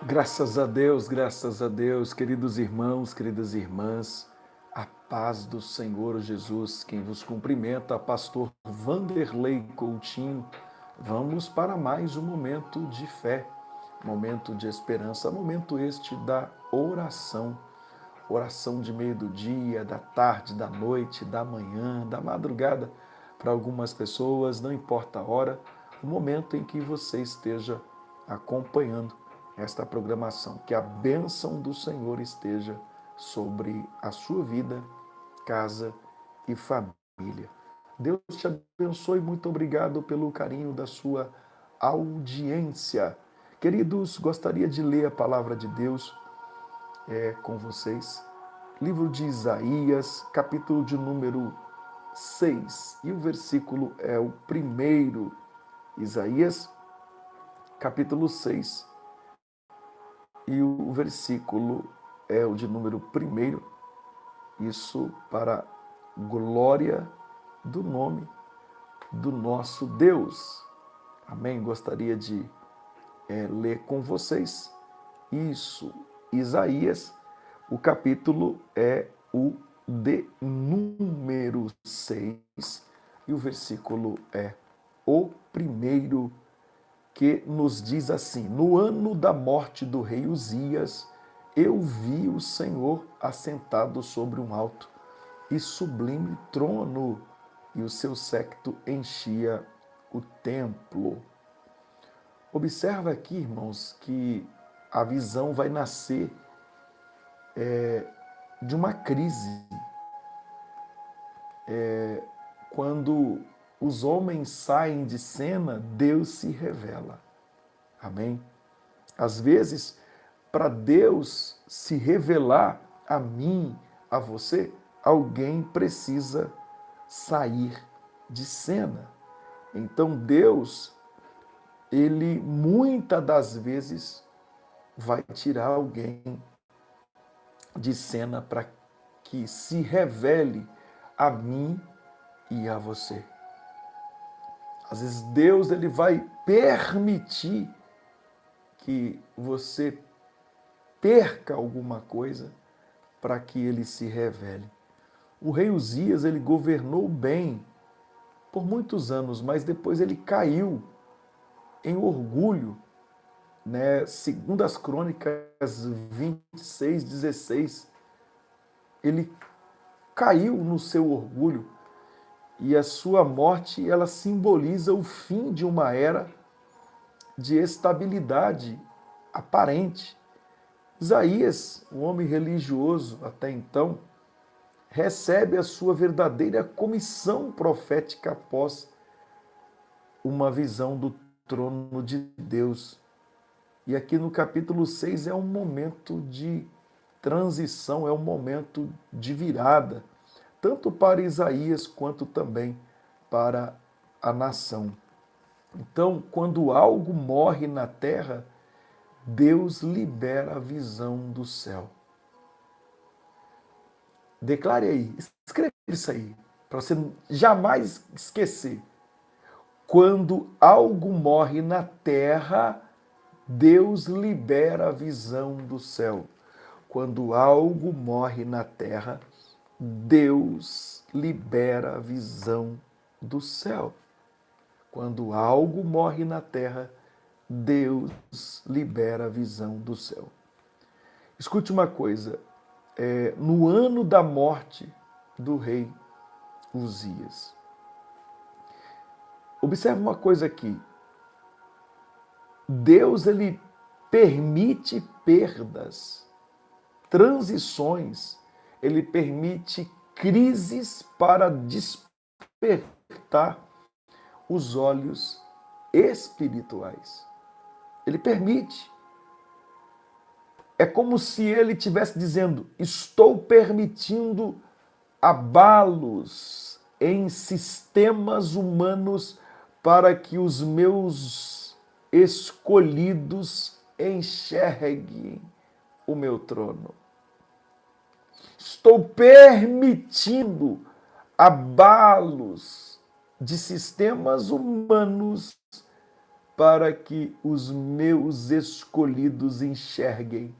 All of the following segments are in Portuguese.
Graças a Deus, queridos irmãos, queridas irmãs, a paz do Senhor Jesus, quem vos cumprimenta, pastor Vanderlei Coutinho. Vamos para mais um momento de fé, momento de esperança, momento este da oração. Oração de meio do dia, da tarde, da noite, da manhã, da madrugada. Para algumas pessoas, não importa a hora, o momento em que você esteja acompanhando esta programação. Que a bênção do Senhor esteja sobre a sua vida, casa e família. Deus te abençoe, muito obrigado pelo carinho da sua audiência. Queridos, gostaria de ler a palavra de Deus com vocês. Livro de Isaías, capítulo de número 6, e o versículo é o primeiro. Isaías, capítulo 6, e o versículo é o de número primeiro. Isso para glória do nome do nosso Deus. Amém? Gostaria de ler com vocês isso. Isaías, o capítulo é o de número 6 e o versículo é o primeiro, que nos diz assim: No ano da morte do rei Uzias, eu vi o Senhor assentado sobre um alto e sublime trono, e o seu séquito enchia o templo. Observa aqui, irmãos, que a visão vai nascer de uma crise. Quando os homens saem de cena, Deus se revela. Amém? Às vezes, para Deus se revelar a mim, a você, alguém precisa sair de cena. Então Deus, ele muitas das vezes vai tirar alguém de cena para que se revele a mim e a você. Às vezes Deus, ele vai permitir que você perca alguma coisa para que ele se revele. O rei Uzias, ele governou bem por muitos anos, mas depois ele caiu em orgulho, né? Segundo as Crônicas 26:16, ele caiu no seu orgulho, e a sua morte, ela simboliza o fim de uma era de estabilidade aparente. Isaías, um homem religioso até então, recebe a sua verdadeira comissão profética após uma visão do trono de Deus. E aqui no capítulo 6 é um momento de transição, é um momento de virada, tanto para Isaías quanto também para a nação. Então, quando algo morre na terra, Deus libera a visão do céu. Declare aí, escreva isso aí, para você jamais esquecer. Quando algo morre na terra, Deus libera a visão do céu. Quando algo morre na terra, Deus libera a visão do céu. Quando algo morre na terra, Deus libera a visão do céu. Escute uma coisa, no ano da morte do rei Uzias, observe uma coisa aqui, Deus, ele permite perdas, transições, ele permite crises para despertar os olhos espirituais. Ele permite. É como se ele estivesse dizendo: estou permitindo abalos em sistemas humanos para que os meus escolhidos enxerguem o meu trono. Estou permitindo abalos de sistemas humanos para que os meus escolhidos enxerguem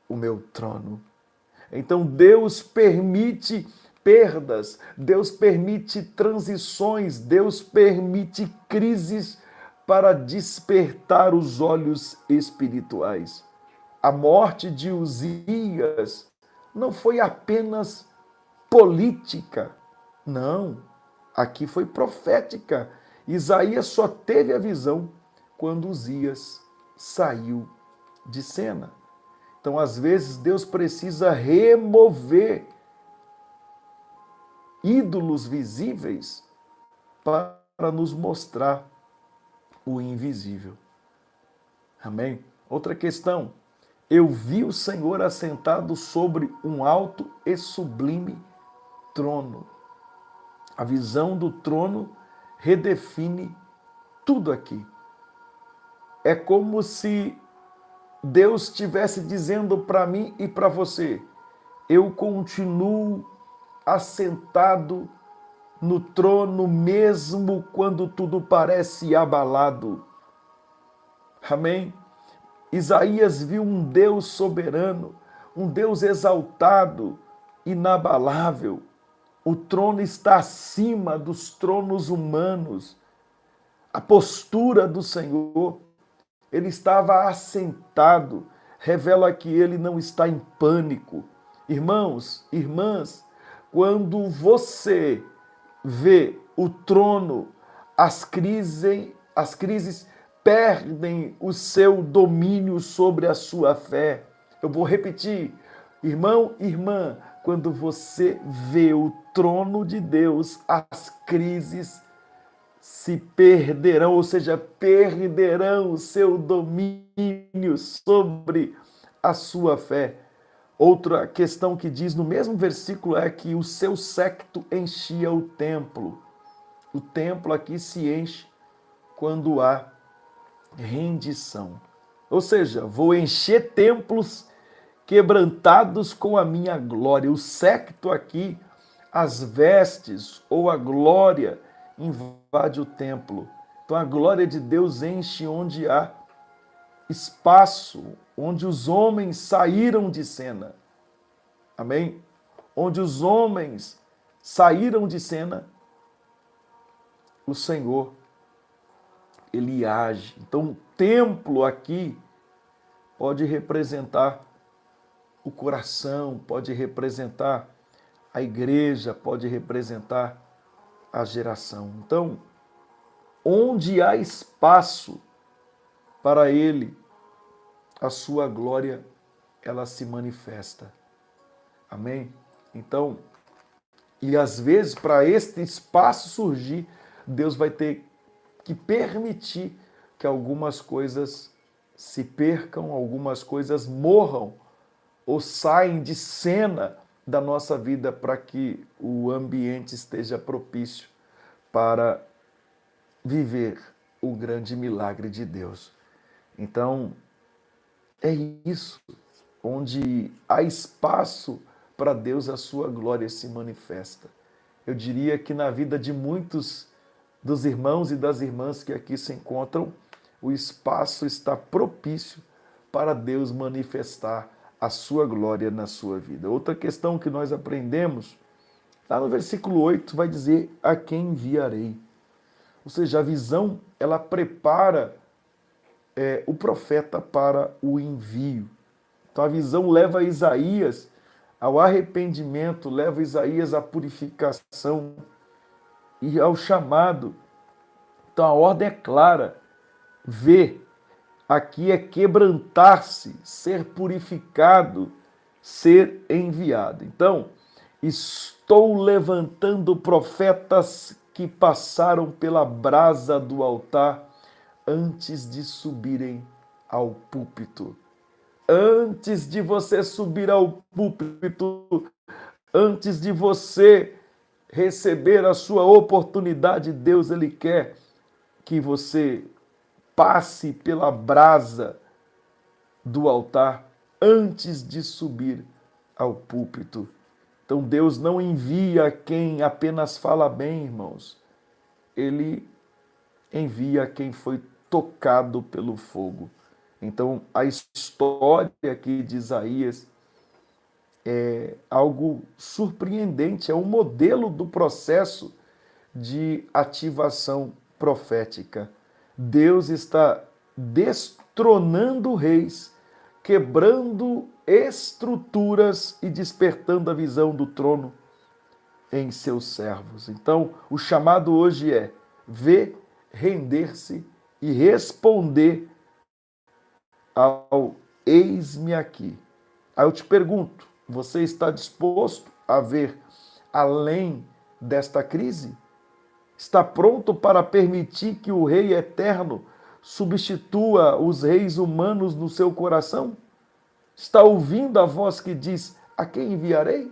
o meu trono. Então Deus permite perdas, Deus permite transições, Deus permite crises para despertar os olhos espirituais. A morte de Uzias não foi apenas política, não, aqui foi profética. Isaías só teve a visão quando Uzias saiu de cena. Então, às vezes, Deus precisa remover ídolos visíveis para nos mostrar o invisível. Amém? Outra questão. Eu vi o Senhor assentado sobre um alto e sublime trono. A visão do trono redefine tudo aqui. É como se Deus estivesse dizendo para mim e para você: eu continuo assentado no trono mesmo quando tudo parece abalado. Amém? Isaías viu um Deus soberano, um Deus exaltado, inabalável. O trono está acima dos tronos humanos. A postura do Senhor, ele estava assentado, revela que ele não está em pânico. Irmãos, irmãs, quando você vê o trono, as crises perdem o seu domínio sobre a sua fé. Eu vou repetir, irmão, irmã, quando você vê o trono de Deus, as crises se perderão, ou seja, perderão o seu domínio sobre a sua fé. Outra questão que diz no mesmo versículo é que o seu séquito enchia o templo. O templo aqui se enche quando há rendição. Ou seja, vou encher templos quebrantados com a minha glória. O séquito aqui, as vestes ou a glória invade o templo. Então a glória de Deus enche onde há espaço, onde os homens saíram de cena. Amém? Onde os homens saíram de cena, o Senhor, ele age. Então o templo aqui pode representar o coração, pode representar a igreja, pode representar a geração. Então, onde há espaço para ele, a sua glória, ela se manifesta. Amém? Então, e às vezes, para este espaço surgir, Deus vai ter que permitir que algumas coisas se percam, algumas coisas morram ou saem de cena da nossa vida para que o ambiente esteja propício para viver o grande milagre de Deus. Então, é isso, onde há espaço para Deus, a sua glória se manifesta. Eu diria que na vida de muitos dos irmãos e das irmãs que aqui se encontram, o espaço está propício para Deus manifestar a sua glória na sua vida. Outra questão que nós aprendemos, lá no versículo 8, vai dizer: a quem enviarei? Ou seja, a visão, ela prepara o profeta para o envio. Então a visão leva Isaías ao arrependimento, leva Isaías à purificação e ao chamado. Então a ordem é clara: ver, aqui é quebrantar-se, ser purificado, ser enviado. Então, estou levantando profetas que passaram pela brasa do altar antes de subirem ao púlpito. Antes de você subir ao púlpito, antes de você receber a sua oportunidade, Deus, ele quer que você passe pela brasa do altar antes de subir ao púlpito. Então Deus não envia quem apenas fala bem, irmãos. Ele envia quem foi tocado pelo fogo. Então, a história aqui de Isaías é algo surpreendente, é um modelo do processo de ativação profética. Deus está destronando reis, quebrando estruturas e despertando a visão do trono em seus servos. Então, o chamado hoje é ver, render-se e responder ao eis-me aqui. Aí eu te pergunto, você está disposto a ver além desta crise? Está pronto para permitir que o Rei eterno substitua os reis humanos no seu coração? Está ouvindo a voz que diz: a quem enviarei?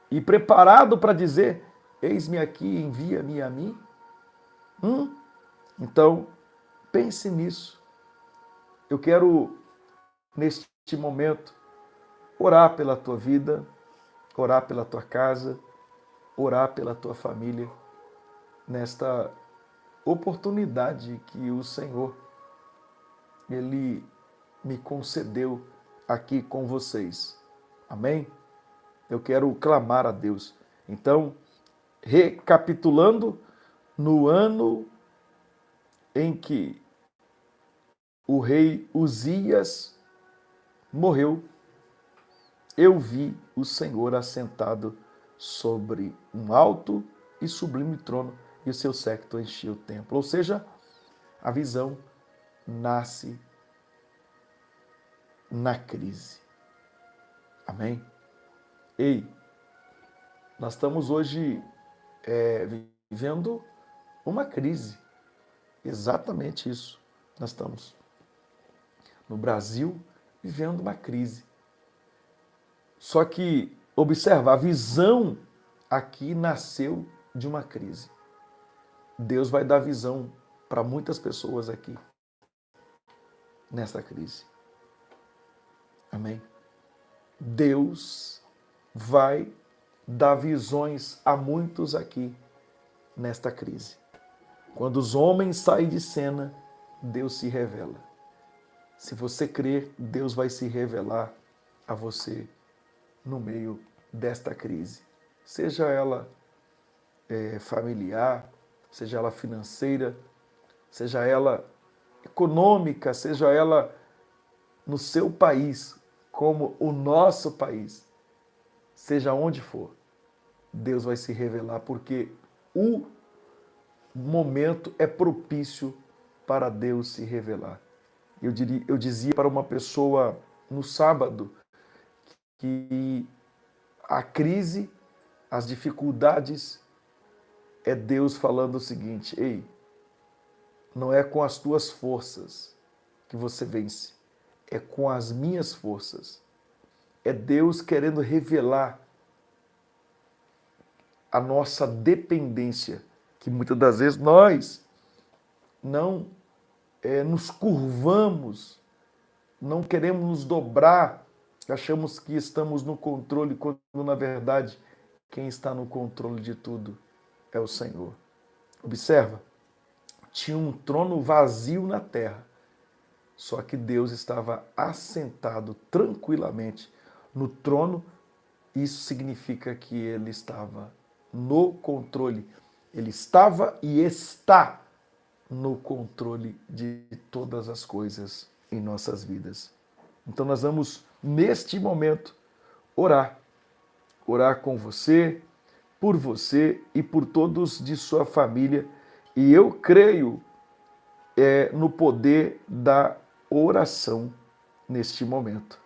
E preparado para dizer: eis-me aqui, envia-me a mim? Então, pense nisso. Eu quero, neste momento, orar pela tua vida, orar pela tua casa, orar pela tua família, nesta oportunidade que o Senhor, Ele me concedeu aqui com vocês. Amém? Eu quero clamar a Deus. Então, recapitulando, no ano em que o rei Uzias morreu, eu vi o Senhor assentado sobre um alto e sublime trono, e o seu séquito enchia o templo. Ou seja, a visão nasce na crise. Amém? Ei, nós estamos hoje vivendo uma crise. Exatamente isso. Nós estamos no Brasil vivendo uma crise. Só que, observa, a visão aqui nasceu de uma crise. Deus vai dar visão para muitas pessoas aqui, nessa crise. Amém? Deus vai dar visões a muitos aqui, nesta crise. Quando os homens saem de cena, Deus se revela. Se você crer, Deus vai se revelar a você no meio desta crise. Seja ela familiar, seja ela financeira, seja ela econômica, seja ela no seu país, como o nosso país, seja onde for, Deus vai se revelar, porque o momento é propício para Deus se revelar. Eu dizia para uma pessoa no sábado que a crise, as dificuldades, é Deus falando o seguinte: ei, não é com as tuas forças que você vence, é com as minhas forças. É Deus querendo revelar a nossa dependência, que muitas das vezes nós não nos curvamos, não queremos nos dobrar, achamos que estamos no controle, quando na verdade quem está no controle de tudo é o Senhor. Observa, tinha um trono vazio na terra, só que Deus estava assentado tranquilamente no trono. Isso significa que Ele estava no controle. Ele estava e está no controle de todas as coisas em nossas vidas. Então nós vamos, neste momento, orar. Orar com você, por você e por todos de sua família. E eu creio no poder da oração neste momento.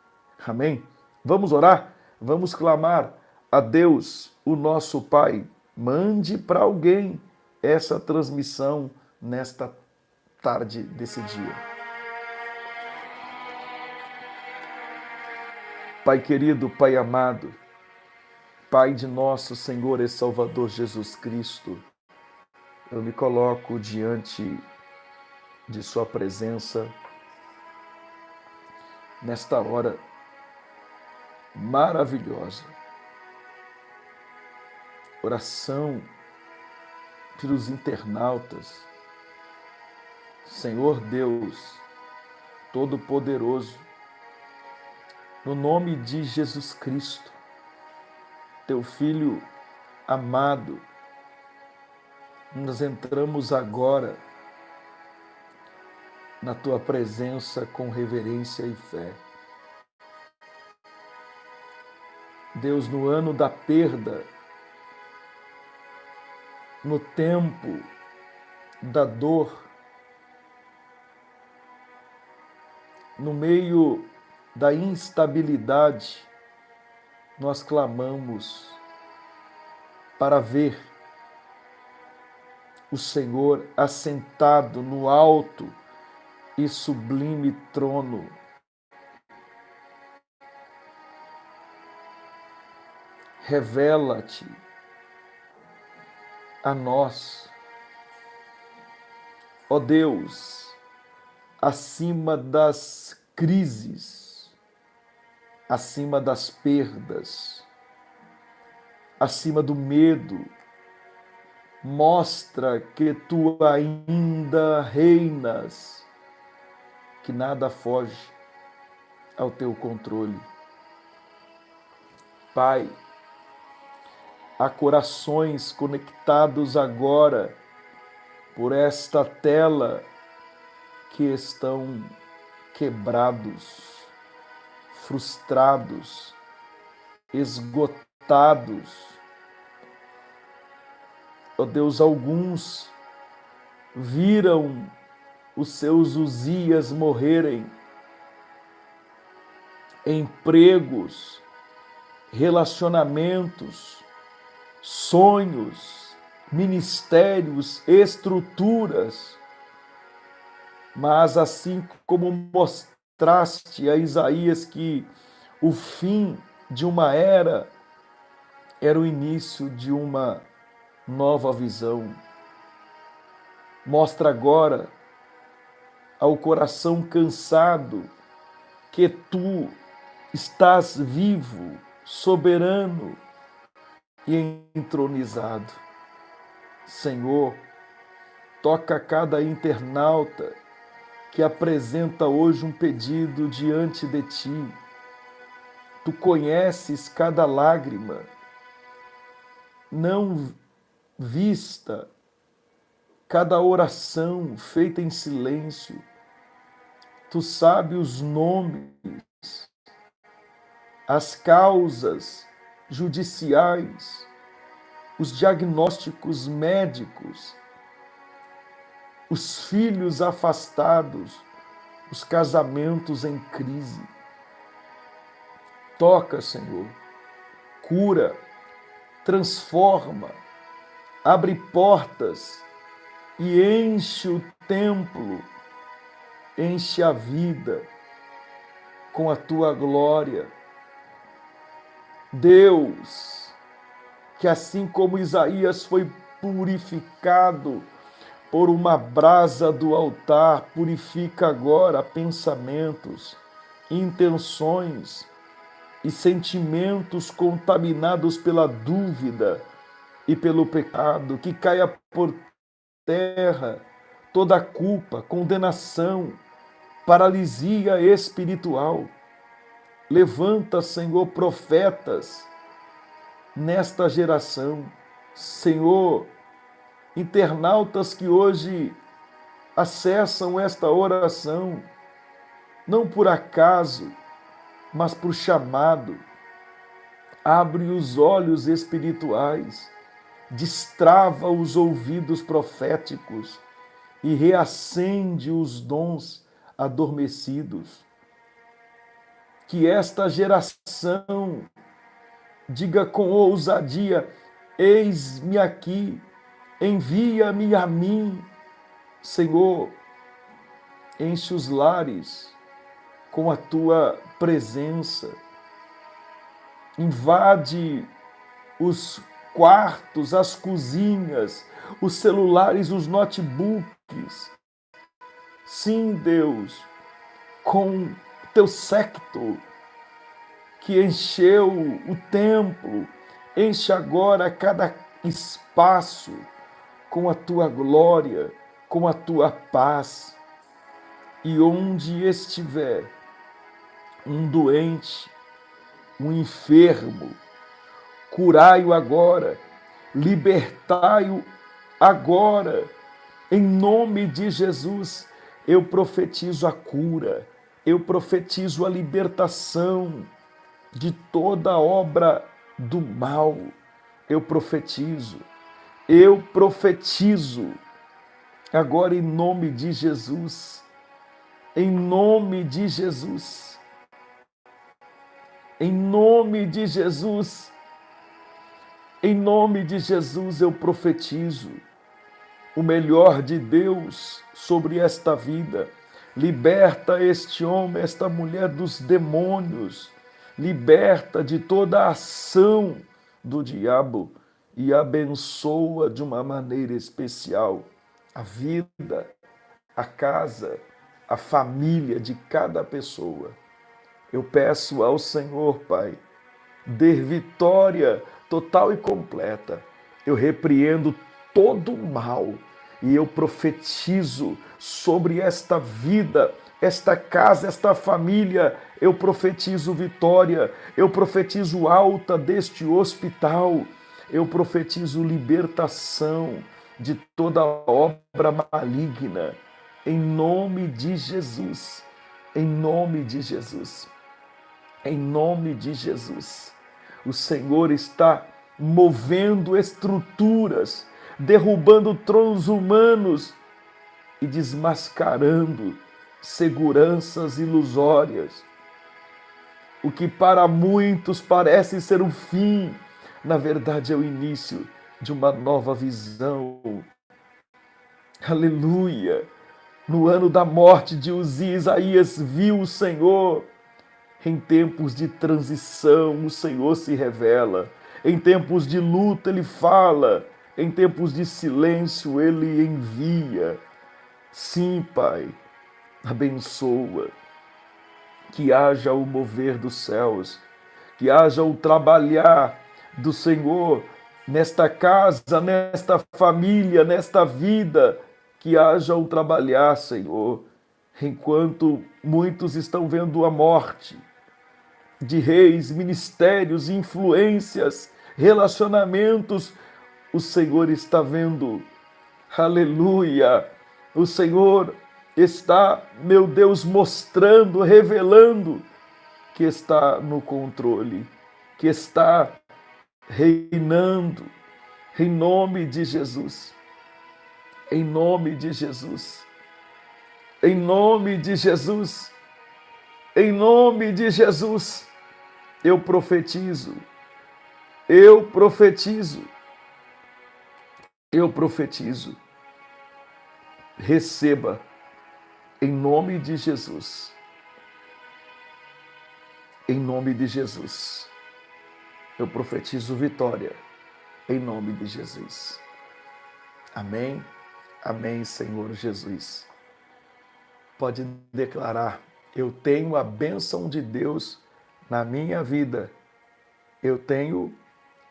Amém? Vamos orar? Vamos clamar a Deus, o nosso Pai. Mande para alguém essa transmissão nesta tarde desse dia. Pai querido, Pai amado, Pai de nosso Senhor e Salvador Jesus Cristo, eu me coloco diante de Sua presença nesta hora maravilhosa. Oração pelos internautas, Senhor Deus Todo-Poderoso, no nome de Jesus Cristo, teu Filho amado, nós entramos agora na tua presença com reverência e fé. Deus, no ano da perda, no tempo da dor, no meio da instabilidade, nós clamamos para ver o Senhor assentado no alto e sublime trono. Revela-te a nós, ó Deus, acima das crises, acima das perdas, acima do medo. Mostra que tu ainda reinas, que nada foge ao teu controle. Pai, há corações conectados agora por esta tela que estão quebrados, frustrados, esgotados. Ó Deus, alguns viram os seus Uzias morrerem, empregos, relacionamentos, sonhos, ministérios, estruturas. Mas assim como mostraste a Isaías que o fim de uma era o início de uma nova visão, mostra agora ao coração cansado que tu estás vivo, soberano e entronizado. Senhor, toca cada internauta que apresenta hoje um pedido diante de ti. Tu conheces cada lágrima não vista, cada oração feita em silêncio. Tu sabes os nomes, as causas judiciais, os diagnósticos médicos, os filhos afastados, os casamentos em crise. Toca, Senhor, cura, transforma, abre portas e enche o templo, enche a vida com a tua glória. Deus, que assim como Isaías foi purificado por uma brasa do altar, purifica agora pensamentos, intenções e sentimentos contaminados pela dúvida e pelo pecado, que caia por terra toda a culpa, condenação, paralisia espiritual. Levanta, Senhor, profetas nesta geração. Senhor, internautas que hoje acessam esta oração, não por acaso, mas por chamado. Abre os olhos espirituais, destrava os ouvidos proféticos e reacende os dons adormecidos. Que esta geração diga com ousadia: eis-me aqui, envia-me a mim. Senhor, enche os lares com a tua presença, invade os quartos, as cozinhas, os celulares, os notebooks. Sim, Deus, com teu séquito que encheu o templo, enche agora cada espaço com a tua glória, com a tua paz. E onde estiver um doente, um enfermo, curai-o agora, libertai-o agora, em nome de Jesus. Eu profetizo a cura, eu profetizo a libertação de toda obra do mal. Eu profetizo agora em nome de Jesus, em nome de Jesus, em nome de Jesus, em nome de Jesus eu profetizo o melhor de Deus sobre esta vida. Liberta este homem, esta mulher dos demônios, liberta de toda a ação do diabo e abençoa de uma maneira especial a vida, a casa, a família de cada pessoa. Eu peço ao Senhor, Pai, dê vitória total e completa. Eu repreendo todo o mal e eu profetizo sobre esta vida, esta casa, esta família. Eu profetizo vitória, eu profetizo alta deste hospital, eu profetizo libertação de toda obra maligna, em nome de Jesus, em nome de Jesus, em nome de Jesus. O Senhor está movendo estruturas, derrubando tronos humanos e desmascarando seguranças ilusórias. O que para muitos parece ser o fim, na verdade é o início de uma nova visão. Aleluia! No ano da morte de Uzias, Isaías viu o Senhor. Em tempos de transição, o Senhor se revela. Em tempos de luta, Ele fala. Em tempos de silêncio, Ele envia. Sim, Pai, abençoa. Que haja o mover dos céus, que haja o trabalhar do Senhor nesta casa, nesta família, nesta vida, que haja o trabalhar, Senhor, enquanto muitos estão vendo a morte de reis, ministérios, influências, relacionamentos, o Senhor está vendo. Aleluia! O Senhor está, meu Deus, mostrando, revelando que está no controle, que está reinando, em nome de Jesus. Em nome de Jesus. Em nome de Jesus. Em nome de Jesus. Eu profetizo. Eu profetizo. Eu profetizo. Receba em nome de Jesus. Em nome de Jesus. Eu profetizo vitória em nome de Jesus. Amém. Amém, Senhor Jesus. Pode declarar: eu tenho a bênção de Deus na minha vida. Eu tenho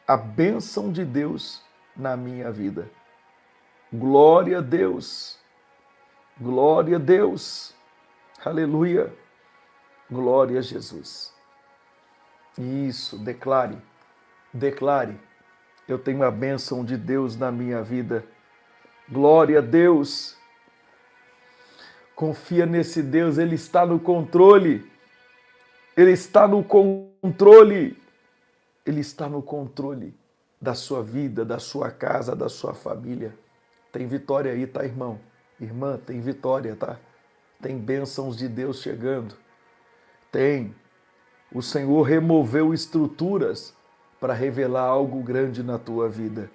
a bênção de Deus na minha vida. Glória a Deus. Glória a Deus. Aleluia. Glória a Jesus. Isso, declare. Declare. Eu tenho a bênção de Deus na minha vida. Glória a Deus. Confia nesse Deus, Ele está no controle. Ele está no controle. Ele está no controle da sua vida, da sua casa, da sua família. Tem vitória aí, tá, irmão? Irmã, tem vitória, tá? Tem bênçãos de Deus chegando. Tem. O Senhor removeu estruturas para revelar algo grande na tua vida.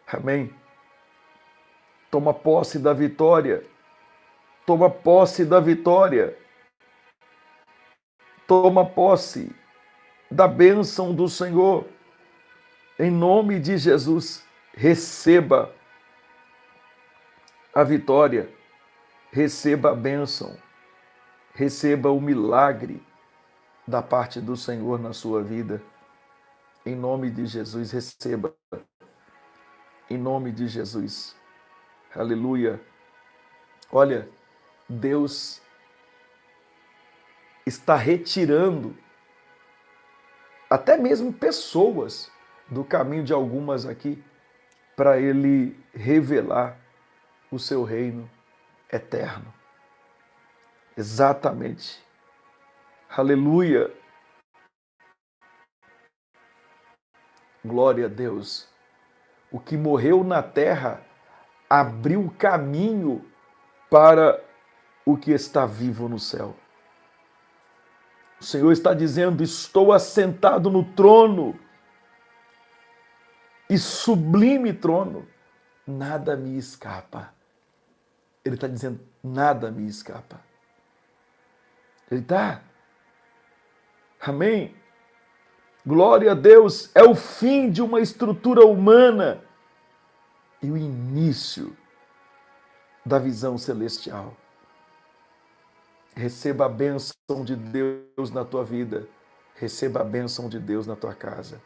Amém? Toma posse da vitória. Toma posse da vitória. Toma posse da bênção do Senhor. Em nome de Jesus, receba a vitória. Receba a bênção. Receba o milagre da parte do Senhor na sua vida. Em nome de Jesus, receba. Em nome de Jesus. Aleluia. Olha, Deus está retirando até mesmo pessoas do caminho de algumas aqui para Ele revelar o seu reino eterno. Exatamente. Aleluia. Glória a Deus. O que morreu na terra abriu caminho para o que está vivo no céu. O Senhor está dizendo: estou assentado no trono, e sublime trono, nada me escapa. Ele está dizendo: nada me escapa. Ele está. Amém? Glória a Deus. É o fim de uma estrutura humana e o início da visão celestial. Receba a bênção de Deus na tua vida. Receba a bênção de Deus na tua casa.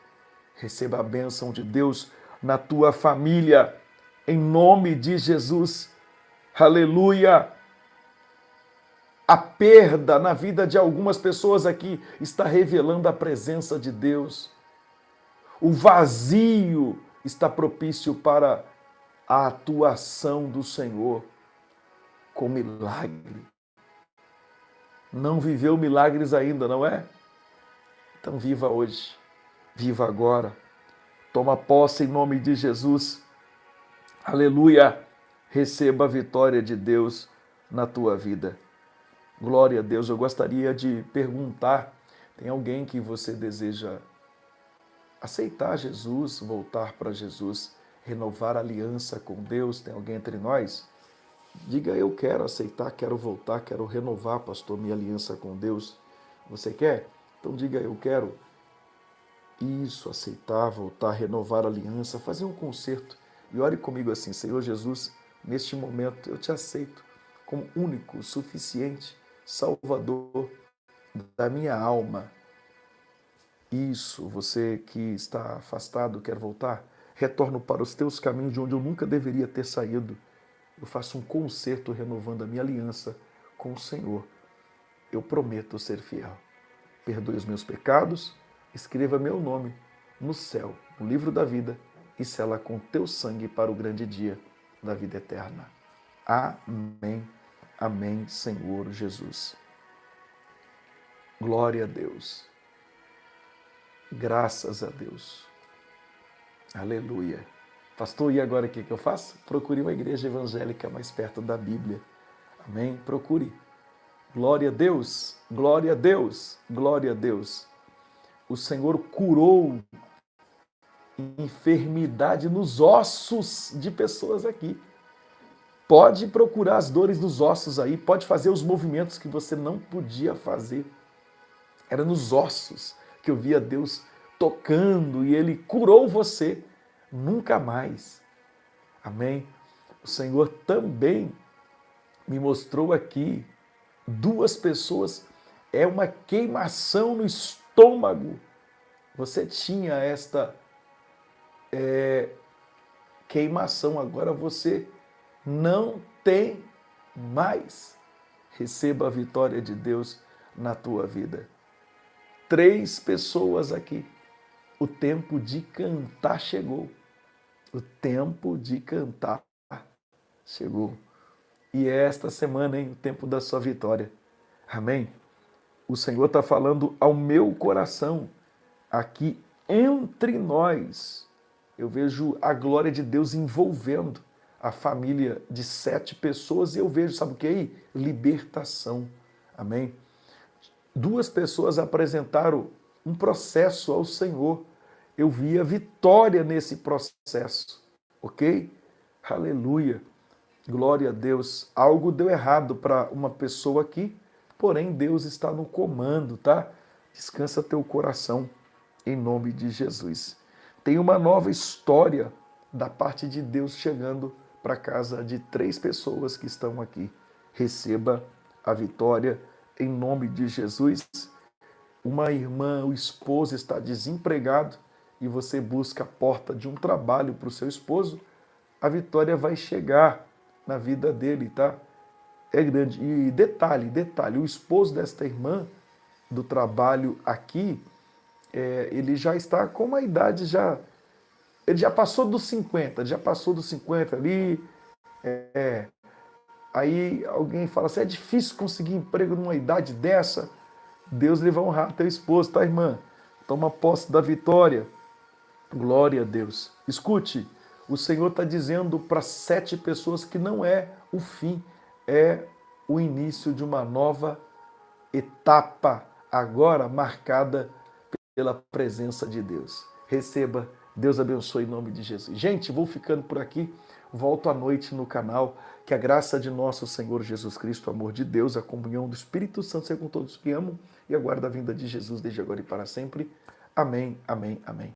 Receba a bênção de Deus na tua família. Em nome de Jesus. Aleluia. A perda na vida de algumas pessoas aqui está revelando a presença de Deus. O vazio está propício para a atuação do Senhor com milagre. Não viveu milagres ainda, não é? Então viva hoje, viva agora. Toma posse em nome de Jesus. Aleluia. Receba a vitória de Deus na tua vida. Glória a Deus. Eu gostaria de perguntar, tem alguém que você deseja aceitar Jesus, voltar para Jesus, renovar a aliança com Deus? Tem alguém entre nós? Diga: eu quero aceitar, quero voltar, quero renovar, pastor, minha aliança com Deus. Você quer? Então diga: eu quero. Isso, aceitar, voltar, renovar a aliança, fazer um concerto. E ore comigo assim: Senhor Jesus, neste momento eu te aceito como único, suficiente Salvador da minha alma. Isso, você que está afastado, quer voltar, retorno para os teus caminhos de onde eu nunca deveria ter saído. Eu faço um concerto renovando a minha aliança com o Senhor. Eu prometo ser fiel. Perdoe os meus pecados, escreva meu nome no céu, no livro da vida, e sela com teu sangue para o grande dia da vida eterna. Amém. Amém, Senhor Jesus. Glória a Deus. Graças a Deus. Aleluia. Pastor, e agora o que eu faço? Procure uma igreja evangélica mais perto da Bíblia. Amém? Procure. Glória a Deus, glória a Deus, glória a Deus. O Senhor curou enfermidade nos ossos de pessoas aqui. Pode procurar as dores dos ossos aí, pode fazer os movimentos que você não podia fazer. Era nos ossos que eu via Deus tocando e Ele curou você. Nunca mais. Amém? O Senhor também me mostrou aqui duas pessoas, é uma queimação no estômago. Você tinha esta queimação, agora você não tem mais. Receba a vitória de Deus na tua vida. 3 pessoas aqui. O tempo de cantar chegou. O tempo de cantar chegou. E é esta semana, hein, o tempo da sua vitória. Amém? O Senhor está falando ao meu coração, aqui entre nós. Eu vejo a glória de Deus envolvendo a família de 7 pessoas e eu vejo, sabe o que aí? Libertação. Amém? 2 pessoas apresentaram um processo ao Senhor. Eu vi a vitória nesse processo, ok? Aleluia, glória a Deus. Algo deu errado para uma pessoa aqui, porém Deus está no comando, tá? Descansa teu coração, em nome de Jesus. Tem uma nova história da parte de Deus chegando para casa de 3 pessoas que estão aqui. Receba a vitória, em nome de Jesus. Uma irmã, o esposo está desempregado e você busca a porta de um trabalho para o seu esposo, a vitória vai chegar na vida dele, tá? é grande. E detalhe, o esposo desta irmã do trabalho aqui, ele já está com uma idade ele já passou dos 50, ali. Aí alguém fala assim, é difícil conseguir emprego numa idade dessa. Deus lhe vai honrar teu esposo, tá, irmã? Toma posse da vitória. Glória a Deus. Escute, o Senhor está dizendo para 7 pessoas que não é o fim, é o início de uma nova etapa, agora marcada pela presença de Deus. Receba, Deus abençoe em nome de Jesus. Gente, vou ficando por aqui, volto à noite no canal. Que a graça de nosso Senhor Jesus Cristo, o amor de Deus, a comunhão do Espírito Santo seja com todos que amam e aguardam a vinda de Jesus desde agora e para sempre. Amém, amém, amém.